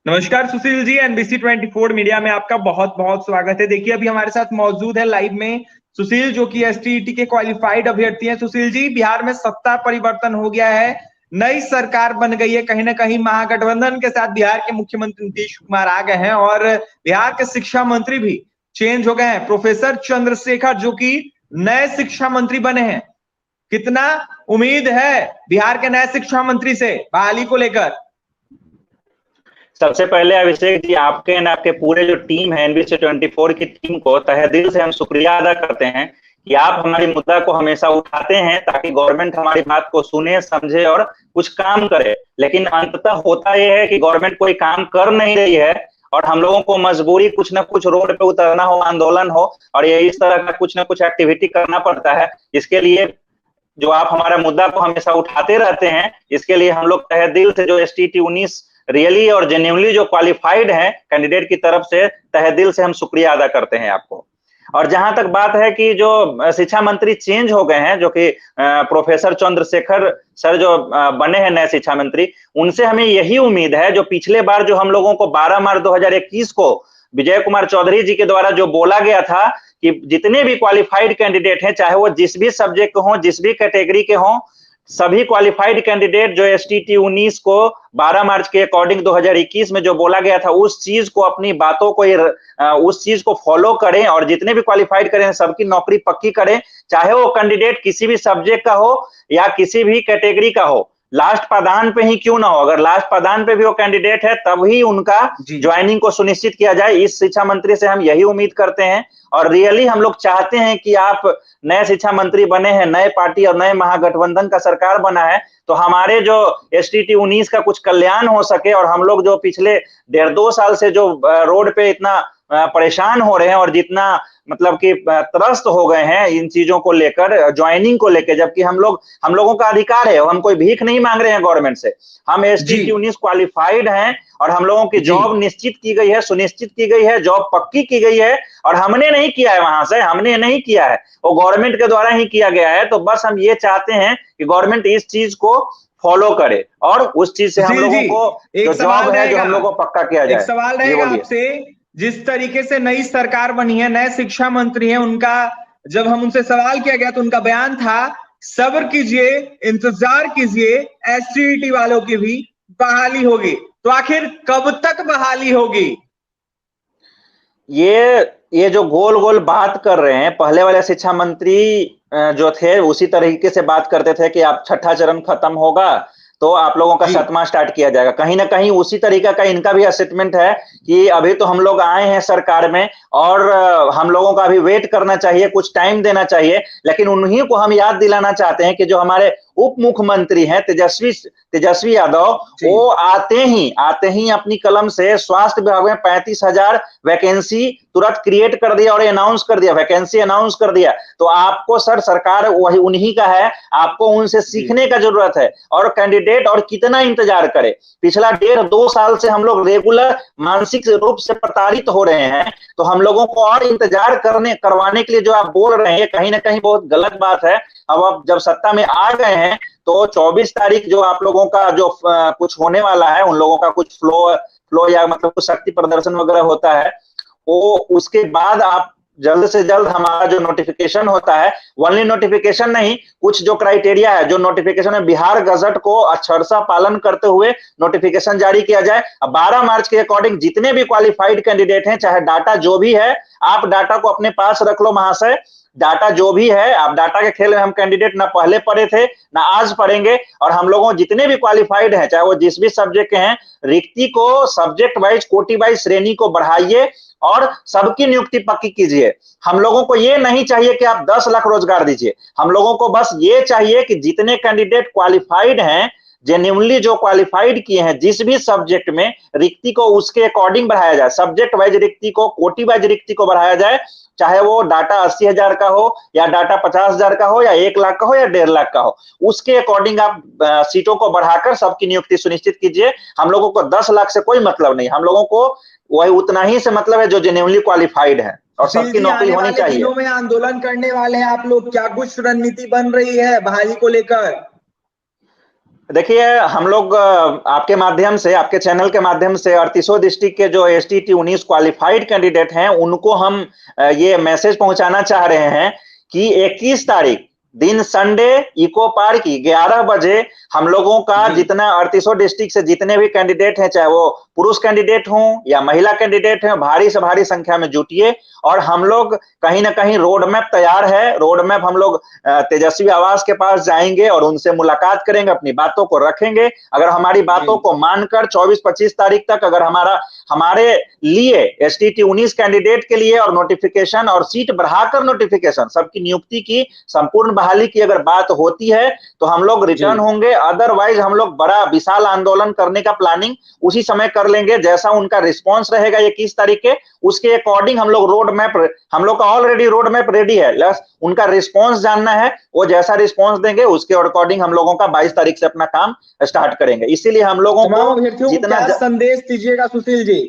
नमस्कार Sushil ji. NBC 24 media में आपका बहुत बहुत स्वागत है। देखिए अभी हमारे साथ मौजूद है लाइव में सुशील, जो कि एसटीईटी के क्वालिफाइड अभ्यर्थी हैं। सुशील जी, बिहार में सत्ता परिवर्तन हो गया है, नई सरकार बन गई है। कहीं ना कहीं महागठबंधन के साथ बिहार के मुख्यमंत्री नीतीश कुमार आ गए हैं और बिहार के शिक्षा मंत्री भी चेंज हो गए हैं। प्रोफेसर चंद्रशेखर जो कि नए शिक्षा मंत्री बने हैं, कितना उम्मीद है बिहार के नए शिक्षा मंत्री से बहाली को लेकर? सबसे पहले अभिषेक जी, आपके न आपके पूरे जो टीम है एनबीसी 24 की टीम को तहे दिल से हम शुक्रिया अदा करते हैं कि आप हमारी मुद्दा को हमेशा उठाते हैं ताकि गवर्नमेंट हमारी बात को सुने, समझे और कुछ काम करे। लेकिन अंततः होता यह है कि गवर्नमेंट कोई काम कर नहीं रही है और हम लोगों को मजबूरी कुछ ना कुछ रोड पे उतरना हो, आंदोलन हो और ये इस तरह का कुछ ना कुछ एक्टिविटी करना पड़ता है। इसके लिए जो आप हमारा मुद्दा को हमेशा उठाते रहते हैं, इसके लिए हम लोग तहे दिल से जो एसटीईटी 19 रियली और जेन्युइनली जो क्वालिफाइड है कैंडिडेट की तरफ से तहे दिल से हम शुक्रिया अदा करते हैं आपको। और जहां तक बात है कि जो शिक्षा मंत्री चेंज हो गए हैं, जो कि प्रोफेसर चंद्रशेखर सर जो बने हैं नए शिक्षा मंत्री, उनसे हमें यही उम्मीद है जो पिछले बार जो हम लोगों को 12 मार्च 2021 को विजय कुमार चौधरी जी के द्वारा जो बोला गया था कि जितने भी क्वालिफाइड कैंडिडेट हैं, चाहे वो जिस भी सब्जेक्ट के हों, जिस भी कैटेगरी के हों, सभी क्वालिफाइड कैंडिडेट जो एसटीईटी 19 को 12 मार्च के अकॉर्डिंग 2021 में जो बोला गया था उस चीज को, अपनी बातों को, उस चीज को फॉलो करें और जितने भी क्वालिफाइड करें सबकी नौकरी पक्की करें, चाहे वो कैंडिडेट किसी भी सब्जेक्ट का हो या किसी भी कैटेगरी का हो, लास्ट पादान पे ही क्यों ना हो। अगर लास्ट पादान पे भी वो कैंडिडेट है तब ही उनका ज्वाइनिंग को सुनिश्चित किया जाए। इस शिक्षा मंत्री से हम यही उम्मीद करते हैं और रियली हम लोग चाहते हैं कि आप नए शिक्षा मंत्री बने हैं, नए पार्टी और नए महागठबंधन का सरकार बना है, तो हमारे जो एसटीईटी 19 का कुछ कल्याण हो सके और हम लोग जो पिछले 1.5-2 साल से जो रोड पे इतना परेशान हो रहे हैं और जितना मतलब कि त्रस्त हो गए हैं इन चीजों को लेकर, ज्वाइनिंग को लेकर, जबकि हम लोगों का अधिकार है, हम कोई भीख नहीं मांग रहे हैं गवर्नमेंट से। हम एसटीईटी 19 क्वालिफाइड हैं और हम लोगों की जॉब निश्चित की गई है, सुनिश्चित की गई है, जॉब पक्की की गई है और हमने नहीं किया है, वहां से हमने नहीं किया है, वो गवर्नमेंट के द्वारा ही किया गया है। तो बस हम ये चाहते हैं कि गवर्नमेंट इस चीज को फॉलो करे और उस चीज से हम लोगों को जो जॉब है जो हम लोगों को पक्का किया जाए। एक सवाल रहेगा आपसे, जिस तरीके से नई सरकार बनी है, नए शिक्षा मंत्री हैं, उनका जब हम उनसे सवाल किया गया तो उनका बयान था सब्र कीजिए, इंतजार कीजिए, एसटीईटी वालों की भी बहाली होगी। तो आखिर कब तक बहाली होगी? ये जो गोल गोल बात कर रहे हैं, पहले वाले शिक्षा मंत्री जो थे उसी तरीके से बात करते थे कि आप छठा चरण खत्म होगा तो आप लोगों का 7वां स्टार्ट किया जाएगा। कहीं ना कहीं उसी तरीका का इनका भी स्टेटमेंट है कि अभी तो हम लोग आए हैं सरकार में और हम लोगों का अभी वेट करना चाहिए, कुछ टाइम देना चाहिए। लेकिन उन्हीं को हम याद दिलाना चाहते हैं कि जो हमारे उप मुख्यमंत्री हैं तेजस्वी यादव, वो आते ही अपनी कलम से स्वास्थ्य विभाग में 35,000 वैकेंसी तुरंत क्रिएट कर दिया और अनाउंस कर दिया, वैकेंसी अनाउंस कर दिया। तो आपको सरकार वही उन्हीं का है, आपको उनसे सीखने का जरूरत है। और कैंडिडेट और कितना इंतजार करे, पिछला 1.5-2 साल से हम लोग रेगुलर मानसिक रूप से प्रताड़ित हो रहे हैं। तो हम लोगों को और इंतजार करवाने के लिए जो आप बोल रहे हैं कहीं ना कहीं बहुत गलत बात है। अब आप जब सत्ता में आ गए हैं तो 24 तारीख जो आप लोगों का जो कुछ होने वाला है, उन लोगों का कुछ फ्लो या मतलब कुछ शक्ति प्रदर्शन वगैरह होता है, वो उसके बाद आप जल्द से जल्द हमारा जो नोटिफिकेशन होता है, ओनली नोटिफिकेशन नहीं, कुछ जो क्राइटेरिया है, जो नोटिफिकेशन है बिहार गजट को अक्षरशः पालन करते हुए नोटिफिकेशन जारी किया जाए। 12 मार्च के अकॉर्डिंग जितने भी क्वालिफाइड कैंडिडेट हैं, चाहे डाटा जो भी है, आप डाटा को अपने पास रख लो महाशय, डाटा जो भी है, आप डाटा के खेल में हम कैंडिडेट ना पहले पढ़े थे ना आज पढ़ेंगे। और हम लोगों जितने भी क्वालिफाइड हैं, चाहे वो जिस भी सब्जेक्ट के हैं, रिक्ति को सब्जेक्ट वाइज, कोटि वाइज श्रेणी को बढ़ाइए और सबकी नियुक्ति पक्की कीजिए। हम लोगों को ये नहीं चाहिए कि आप 10 लाख रोजगार दीजिए, हम लोगों को बस ये चाहिए कि जितने कैंडिडेट क्वालिफाइड हैं, जेन्युइनली जो क्वालिफाइड किए हैं जिस भी सब्जेक्ट में, रिक्ति को उसके अकॉर्डिंग बढ़ाया जाए, सब्जेक्ट वाइज रिक्ति को, कोटि वाइज रिक्ति को बढ़ाया जाए। चाहे वो डाटा 80,000 का हो या डाटा 50,000 का हो या 1 लाख का हो या 1.5 लाख का हो, उसके अकॉर्डिंग आप सीटों को बढ़ाकर सबकी नियुक्ति सुनिश्चित कीजिए। हम लोगों को 10 लाख से कोई मतलब नहीं, हम लोगों को वही उतना ही से मतलब है जो जेन्युइनली क्वालिफाइड है और सबकी नौकरी होनी चाहिए। दिनों में आंदोलन करने वाले हैं आप लोग, क्या कुछ रणनीति बन रही है बहाली को लेकर? देखिए, हम लोग आपके माध्यम से, आपके चैनल के माध्यम से अड़तीसों डिस्ट्रिक्ट के जो एसटीटी 19 क्वालिफाइड कैंडिडेट हैं, उनको हम ये मैसेज पहुंचाना चाह रहे हैं कि 21 तारीख दिन संडे इको पार्क 11 बजे हम लोगों का जितना अड़तीसों डिस्ट्रिक्ट से जितने भी कैंडिडेट हैं, चाहे वो पुरुष कैंडिडेट हों या महिला कैंडिडेट हैं, भारी से भारी संख्या में जुटिए। और हम लोग कहीं ना कहीं रोड मैप तैयार है, रोड मैप हम लोग तेजस्वी आवास के पास जाएंगे और उनसे मुलाकात करेंगे, अपनी बातों को रखेंगे। अगर हमारी बातों को मानकर 24-25 तारीख तक अगर हमारे लिए एसटीटी 19 कैंडिडेट के लिए और नोटिफिकेशन और सीट बढ़ाकर नोटिफिकेशन सबकी नियुक्ति की संपूर्ण बहाली की अगर बात होती है तो हम लोग रिटर्न होंगे। अदरवाइज हम लोग बड़ा विशाल आंदोलन करने का प्लानिंग उसी समय कर लेंगे, जैसा उनका रिस्पांस रहेगा 21 तारीख के, उसके अकॉर्डिंग हम लोग रोड मैप, हम लोग का ऑलरेडी रोड मैप रेडी है, बस उनका रिस्पांस जानना है। वो जैसा रिस्पांस देंगे उसके अकॉर्डिंग हम लोगों का 22 तारीख से अपना काम स्टार्ट करेंगे। इसीलिए हम लोगों को जितना संदेश दीजिएगा सुशील जी?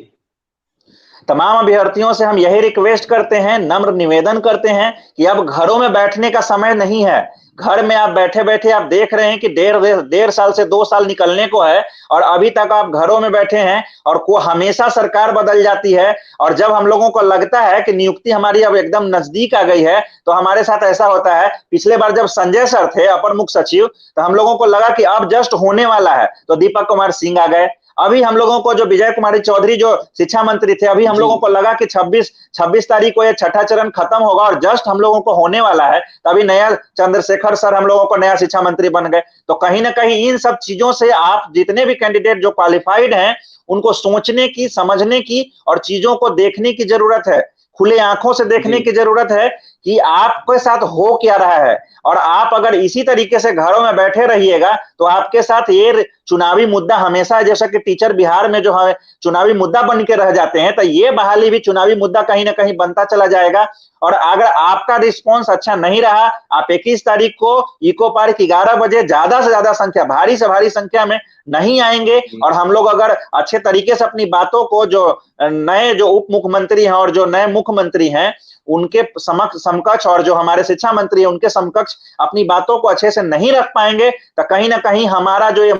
तमाम अभ्यर्थियों से हम यही रिक्वेस्ट करते हैं, नम्र निवेदन करते हैं कि अब घरों में बैठने का समय नहीं है। घर में आप बैठे बैठे आप देख रहे हैं कि डेढ़ साल से 2 साल निकलने को है और अभी तक आप घरों में बैठे हैं और को हमेशा सरकार बदल जाती है। और जब हम लोगों को लगता है कि नियुक्ति हमारी अब एकदम नजदीक आ गई है तो हमारे साथ ऐसा होता है। पिछले बार जब संजय सर थे अपर मुख्य सचिव तो हम लोगों को लगा कि अब जस्ट होने वाला है, तो दीपक कुमार सिंह आ गए। अभी हम लोगों को जो विजय कुमारी चौधरी जो शिक्षा मंत्री थे, अभी हम लोगों को लगा कि 26 तारीख को ये छठा चरण खत्म होगा और जस्ट हम लोगों को होने वाला है, तभी नया चंद्रशेखर सर हम लोगों को नया शिक्षा मंत्री बन गए। तो कहीं ना कहीं इन सब चीजों से आप जितने भी कैंडिडेट जो क्वालिफाइड हैं उनको सोचने की, समझने की और चीजों को देखने की जरूरत है, खुले आंखों से देखने की जरूरत है कि आपके साथ हो क्या रहा है। और आप अगर इसी तरीके से घरों में बैठे रहिएगा तो आपके साथ ये चुनावी मुद्दा हमेशा, जैसा कि टीचर बिहार में जो है चुनावी मुद्दा बन के रह जाते हैं, तो ये बहाली भी चुनावी मुद्दा कहीं ना कहीं बनता चला जाएगा। और अगर आपका रिस्पांस अच्छा नहीं रहा, आप 21 तारीख को इको पार्क 11 बजे ज्यादा से ज्यादा संख्या, भारी से भारी संख्या में नहीं आएंगे और हम लोग अगर अच्छे तरीके से अपनी बातों को, जो नए जो उप मुख्यमंत्री हैं और जो नए मुख्यमंत्री हैं उनके समकक्ष और जो हमारे शिक्षा मंत्री है उनके समकक्ष अपनी बातों को अच्छे से नहीं रख पाएंगे, तो कहीं ना कहीं हमारा जो ये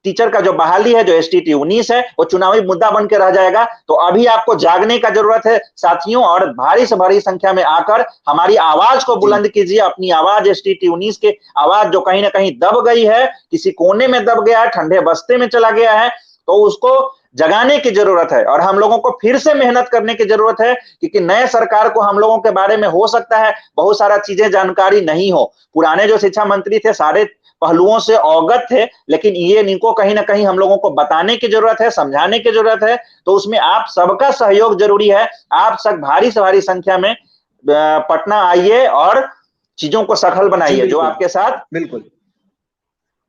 टीचर का जो बहाली है, जो एसटीटी 19 है, वो चुनावी मुद्दा बन के रह जाएगा। तो अभी आपको जागने का जरूरत है साथियों, और भारी से भारी संख्या में आकर हमारी आवाज को बुलंद कीजिए। अपनी आवाज, एसटीटी 19 के आवाज जो कहीं ना कहीं दब गई है, किसी कोने में दब गया है, ठंडे बस्ते में चला गया है, तो उसको जगाने की जरूरत है और हम लोगों को फिर से मेहनत करने की जरूरत है। क्योंकि नए सरकार को हम लोगों के बारे में हो सकता है बहुत सारा चीजें जानकारी नहीं हो, पुराने जो शिक्षा मंत्री थे सारे पहलुओं से अवगत थे, लेकिन ये इनको कहीं ना कहीं हम लोगों को बताने की जरूरत है, समझाने की जरूरत है। तो उसमें आप सबका सहयोग जरूरी है। आप सब भारी से भारी संख्या में पटना आइए और चीजों को सफल बनाइए। जो आपके साथ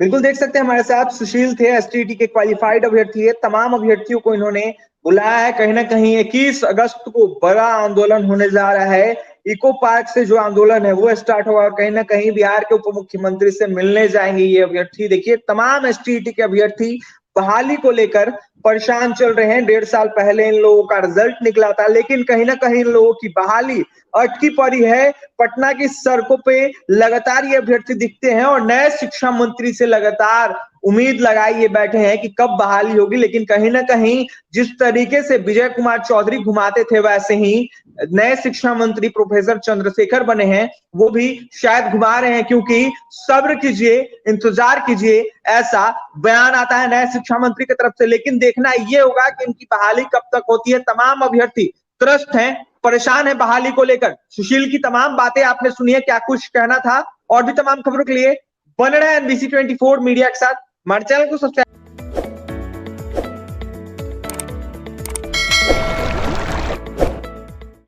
बिल्कुल देख सकते हैं हमारे साथ सुशील थे, एसटीटी के क्वालिफाइड अभ्यर्थी है। तमाम अभ्यर्थियों को इन्होंने बुलाया है। कहीं ना कहीं 21 अगस्त को बड़ा आंदोलन होने जा रहा है। इको पार्क से जो आंदोलन है वो स्टार्ट होगा। कहीं ना कहीं बिहार के उप मुख्यमंत्री से मिलने जाएंगे ये अभ्यर्थी। देखिए, तमाम एसटीटी के अभ्यर्थी बहाली को लेकर परेशान चल रहे हैं। 1.5 साल पहले इन लोगों का रिजल्ट निकला था, लेकिन कहीं ना कहीं इन लोगों की बहाली अटकी पड़ी है। पटना की सड़कों पे लगातार ये अभ्यर्थी दिखते हैं और नए शिक्षा मंत्री से लगातार उम्मीद लगाए बैठे हैं कि कब बहाली होगी। लेकिन कहीं ना कहीं जिस तरीके से विजय कुमार चौधरी घुमाते थे, वैसे ही नए शिक्षा मंत्री प्रोफेसर चंद्रशेखर बने हैं, वो भी शायद घुमा रहे हैं। क्योंकि सब्र कीजिए, इंतजार कीजिए, ऐसा बयान आता है नए शिक्षा मंत्री की तरफ से। लेकिन देखना ये होगा कि इनकी बहाली कब तक होती है। तमाम अभ्यर्थी त्रस्त हैं, परेशान है बहाली को लेकर। सुशील की तमाम बातें आपने सुनी है, क्या कुछ कहना था। और भी तमाम खबरों के लिए बन रहे हैं NBC 24 मीडिया के साथ। हमारे चैनल को सब्सक्राइब